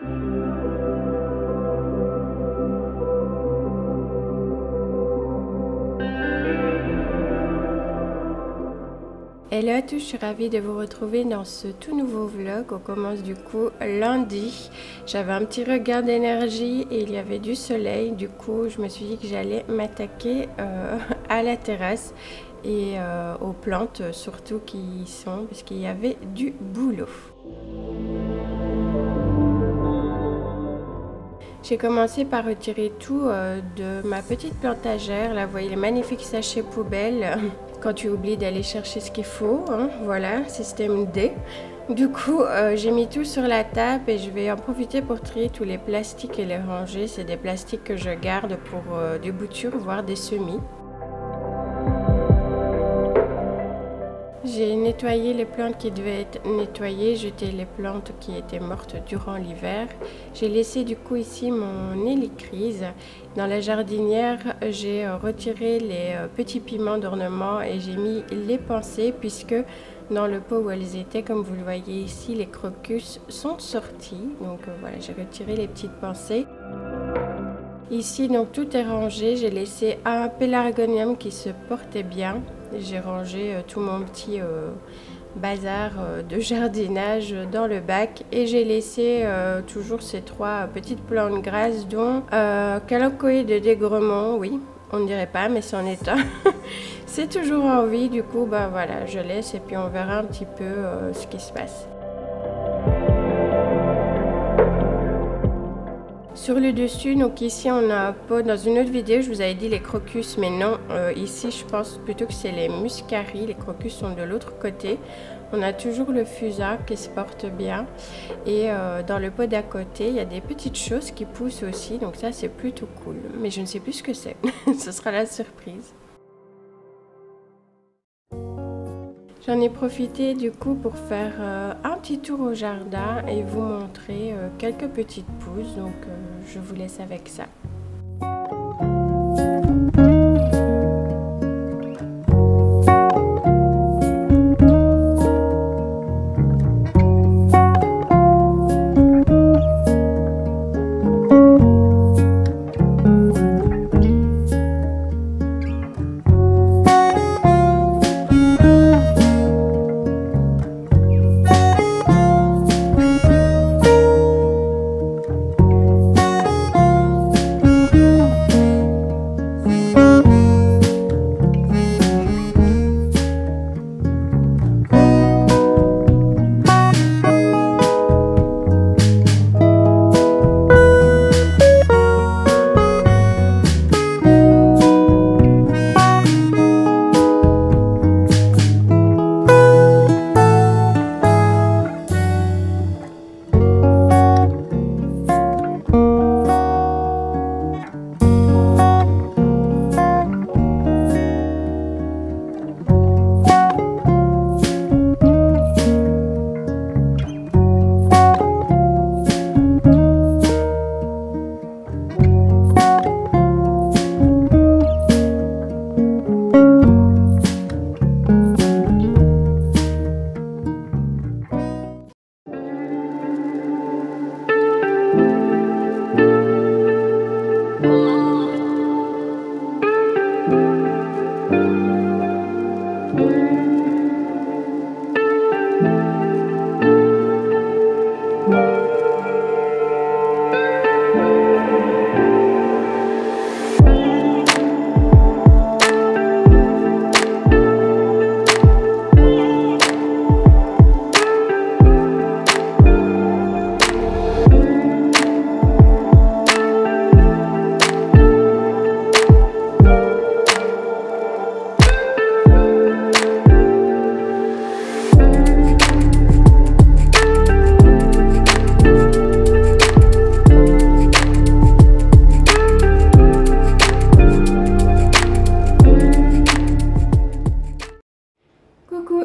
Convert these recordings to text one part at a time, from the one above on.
Hello à tous, je suis ravie de vous retrouver dans ce tout nouveau vlog. On commence du coup lundi. J'avais un petit regain d'énergie et il y avait du soleil. Du coup, je me suis dit que j'allais m'attaquer à la terrasse et aux plantes surtout qui y sont, parce qu'il y avait du boulot. J'ai commencé par retirer tout de ma petite plantagère. Là, vous voyez les magnifiques sachets poubelles. Quand tu oublies d'aller chercher ce qu'il faut, hein, voilà, système D. Du coup, j'ai mis tout sur la table et je vais en profiter pour trier tous les plastiques et les ranger. C'est des plastiques que je garde pour des boutures, voire des semis. J'ai nettoyé les plantes qui devaient être nettoyées, jeté les plantes qui étaient mortes durant l'hiver. J'ai laissé du coup ici mon hélicryse. Dans la jardinière, j'ai retiré les petits piments d'ornement et j'ai mis les pensées puisque dans le pot où elles étaient, comme vous le voyez ici, les crocus sont sortis. Donc voilà, j'ai retiré les petites pensées. Ici, donc tout est rangé. J'ai laissé un pélargonium qui se portait bien. J'ai rangé tout mon petit bazar de jardinage dans le bac et j'ai laissé toujours ces trois petites plantes grasses dont Calocoïde de Dégremont, oui, on ne dirait pas mais c'en est un. C'est toujours en vie, du coup bah voilà, je laisse et puis on verra un petit peu ce qui se passe. Sur le dessus, donc ici on a un pot, dans une autre vidéo je vous avais dit les crocus, mais non, ici je pense plutôt que c'est les muscaries, les crocus sont de l'autre côté. On a toujours le fusain qui se porte bien et dans le pot d'à côté il y a des petites choses qui poussent aussi, donc ça c'est plutôt cool, mais je ne sais plus ce que c'est, ce sera la surprise. J'en ai profité du coup pour faire un petit tour au jardin et vous montrer quelques petites pousses, donc je vous laisse avec ça.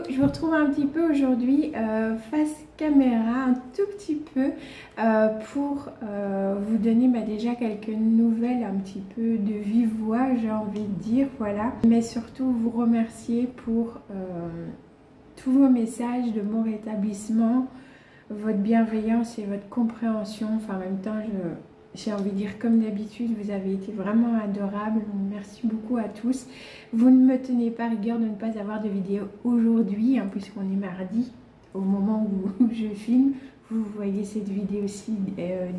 Je vous retrouve un petit peu aujourd'hui face caméra, un tout petit peu pour vous donner déjà quelques nouvelles un petit peu de vive voix, j'ai envie de dire, voilà. Mais surtout vous remercier pour tous vos messages de bon rétablissement, votre bienveillance et votre compréhension. Enfin, en même temps, j'ai envie de dire comme d'habitude, vous avez été vraiment adorables. Donc, merci beaucoup à tous. Vous ne me tenez pas rigueur de ne pas avoir de vidéo aujourd'hui, hein, puisqu'on est mardi, au moment où je filme. Vous voyez cette vidéo-ci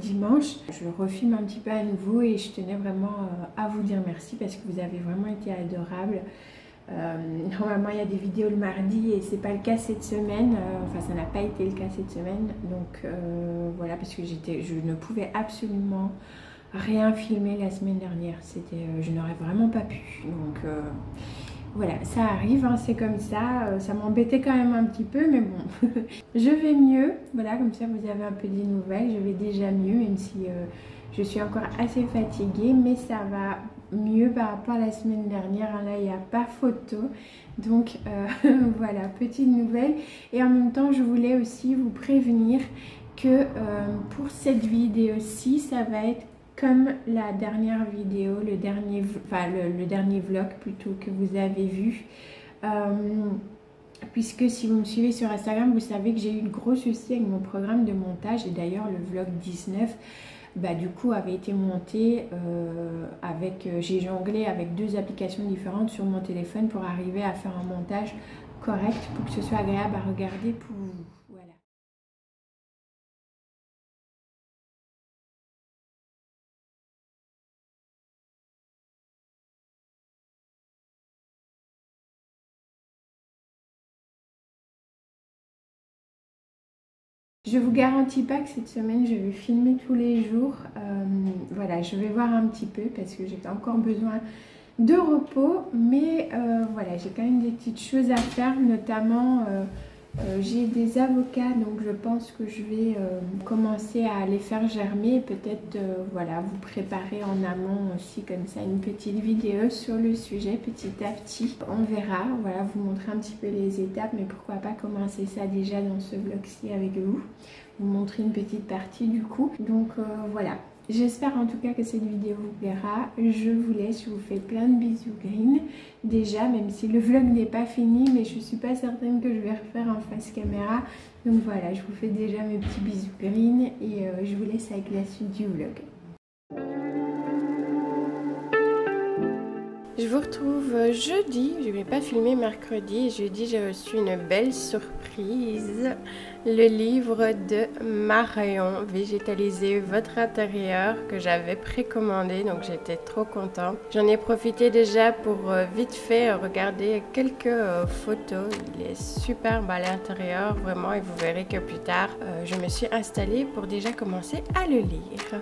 dimanche. Je refilme un petit peu à nouveau et je tenais vraiment à vous dire merci parce que vous avez vraiment été adorables. Normalement il y a des vidéos le mardi et c'est pas le cas cette semaine, enfin ça n'a pas été le cas cette semaine, donc voilà, parce que je ne pouvais absolument rien filmer la semaine dernière, je n'aurais vraiment pas pu, donc voilà, ça arrive, hein, c'est comme ça m'embêtait quand même un petit peu, mais bon, je vais mieux, voilà, comme ça vous avez un peu des nouvelles, je vais déjà mieux, même si je suis encore assez fatiguée, mais ça va mieux par rapport à la semaine dernière, hein, là il n'y a pas photo, donc voilà, petite nouvelle. Et en même temps je voulais aussi vous prévenir que pour cette vidéo-ci, ça va être comme la dernière vidéo, le dernier vlog plutôt que vous avez vu, puisque si vous me suivez sur Instagram, vous savez que j'ai eu une grosse souci avec mon programme de montage, et d'ailleurs le vlog 19 du coup avait été monté j'ai jonglé avec 2 applications différentes sur mon téléphone pour arriver à faire un montage correct pour que ce soit agréable à regarder pour vous. Voilà. Je vous garantis pas que cette semaine je vais filmer tous les jours, voilà, je vais voir un petit peu parce que j'ai encore besoin de repos, mais voilà, j'ai quand même des petites choses à faire, notamment j'ai des avocats, donc je pense que je vais commencer à les faire germer, peut-être voilà, vous préparer en amont aussi comme ça une petite vidéo sur le sujet petit à petit, on verra, voilà, vous montrer un petit peu les étapes, mais pourquoi pas commencer ça déjà dans ce vlog-ci avec vous montrer une petite partie du coup, donc voilà. J'espère en tout cas que cette vidéo vous plaira. Je vous laisse, je vous fais plein de bisous green. Déjà, même si le vlog n'est pas fini, mais je suis pas certaine que je vais refaire en face caméra. Donc voilà, je vous fais déjà mes petits bisous green et je vous laisse avec la suite du vlog. Je vous retrouve jeudi, je ne vais pas filmer mercredi. Jeudi, j'ai reçu une belle surprise. Le livre de Marion, Végétaliser votre intérieur, que j'avais précommandé, donc j'étais trop contente. J'en ai profité déjà pour vite fait regarder quelques photos. Il est superbe à l'intérieur, vraiment, et vous verrez que plus tard, je me suis installée pour déjà commencer à le lire.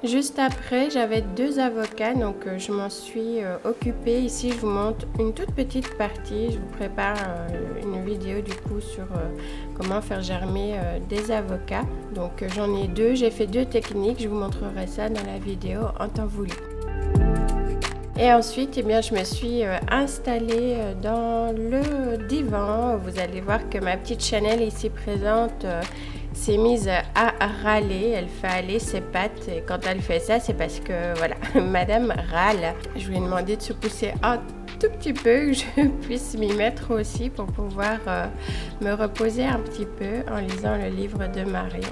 Juste après, j'avais 2 avocats, donc je m'en suis occupée. Ici, je vous montre une toute petite partie. Je vous prépare une vidéo du coup sur comment faire germer des avocats. Donc j'en ai 2, j'ai fait 2 techniques. Je vous montrerai ça dans la vidéo en temps voulu. Et ensuite, eh bien, je me suis installée dans le divan. Vous allez voir que ma petite Chanel ici présente s'est mise à râler. Elle fait aller ses pattes. Et quand elle fait ça, c'est parce que, voilà, madame râle. Je lui ai demandé de se pousser un tout petit peu, que je puisse m'y mettre aussi pour pouvoir me reposer un petit peu en lisant le livre de Marion.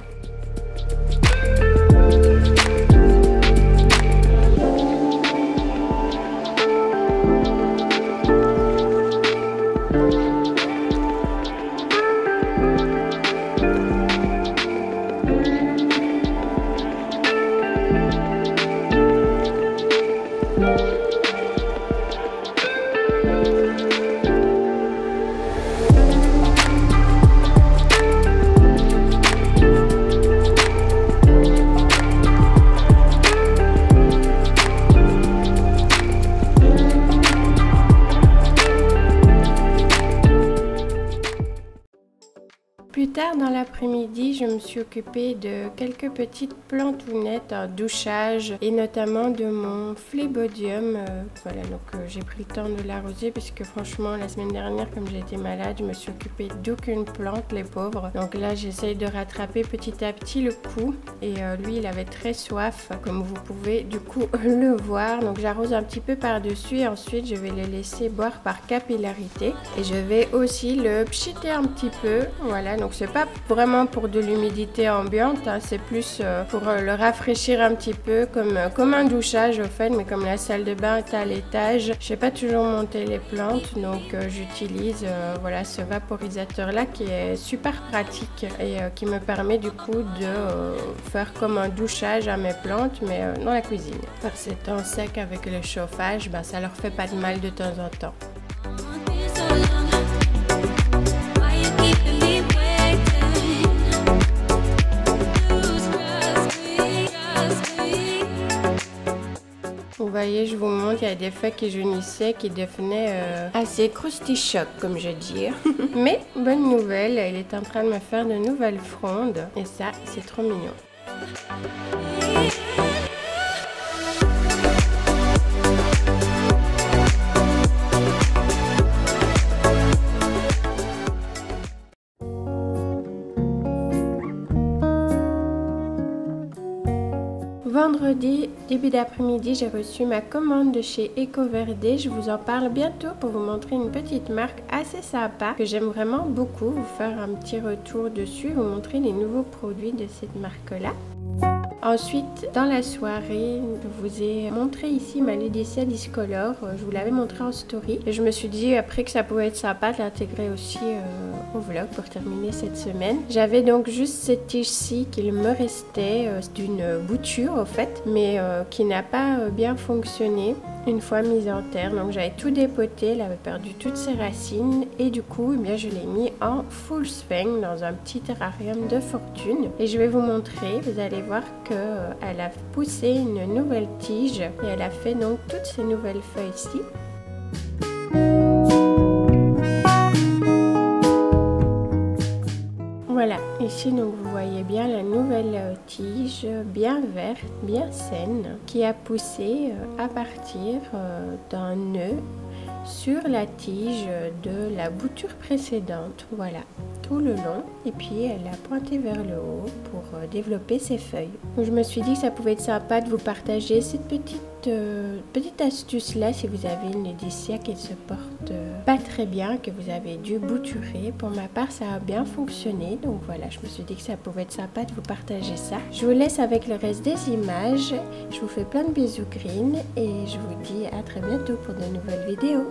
tard dans l'après-midi, je me suis occupée de quelques petites plantounettes en douchage et notamment de mon Phlébodium. Voilà, donc j'ai pris le temps de l'arroser puisque franchement la semaine dernière, comme j'ai été malade, je me suis occupée d'aucune plante, les pauvres. Donc là, j'essaye de rattraper petit à petit le coup et lui, il avait très soif, comme vous pouvez du coup le voir. Donc j'arrose un petit peu par-dessus et ensuite je vais le laisser boire par capillarité et je vais aussi le pchiter un petit peu. Voilà, donc c'est pas vraiment pour de l'humidité ambiante, hein, c'est plus pour le rafraîchir un petit peu comme un douchage au fait, mais comme la salle de bain est à l'étage, je sais pas toujours monter les plantes, donc j'utilise voilà ce vaporisateur là qui est super pratique et qui me permet du coup de faire comme un douchage à mes plantes, mais dans la cuisine. Par ces temps secs avec le chauffage, ben, ça leur fait pas de mal de temps en temps. Vous voyez, je vous montre, il y a des feuilles qui jaunissaient, qui devenaient assez croustichoc, comme je dis. Mais bonne nouvelle, il est en train de me faire de nouvelles frondes et ça, c'est trop mignon. Vendredi, début d'après-midi, j'ai reçu ma commande de chez EcoVerde. Je vous en parle bientôt pour vous montrer une petite marque assez sympa que j'aime vraiment beaucoup. Vous faire un petit retour dessus, vous montrer les nouveaux produits de cette marque-là. Ensuite, dans la soirée, je vous ai montré ici ma Laetitia Discolor. Je vous l'avais montré en story. Et je me suis dit après que ça pouvait être sympa de l'intégrer aussi au vlog pour terminer cette semaine. J'avais donc juste cette tige-ci qu'il me restait d'une bouture au fait, mais qui n'a pas bien fonctionné une fois mise en terre. Donc j'avais tout dépoté, elle avait perdu toutes ses racines et du coup, eh bien, je l'ai mis en full swing dans un petit terrarium de fortune. Et je vais vous montrer, vous allez voir qu'elle a poussé une nouvelle tige et elle a fait donc toutes ces nouvelles feuilles ici. Voilà, ici donc vous voyez bien la nouvelle tige bien verte, bien saine, qui a poussé à partir d'un nœud sur la tige de la bouture précédente, voilà, tout le long, et puis elle a pointé vers le haut pour développer ses feuilles. Donc je me suis dit que ça pouvait être sympa de vous partager cette petite astuce là si vous avez une Laetitia qui se porte pas très bien, que vous avez dû bouturer. Pour ma part ça a bien fonctionné, donc voilà, je me suis dit que ça pouvait être sympa de vous partager ça. Je vous laisse avec le reste des images, je vous fais plein de bisous green et je vous dis à très bientôt pour de nouvelles vidéos.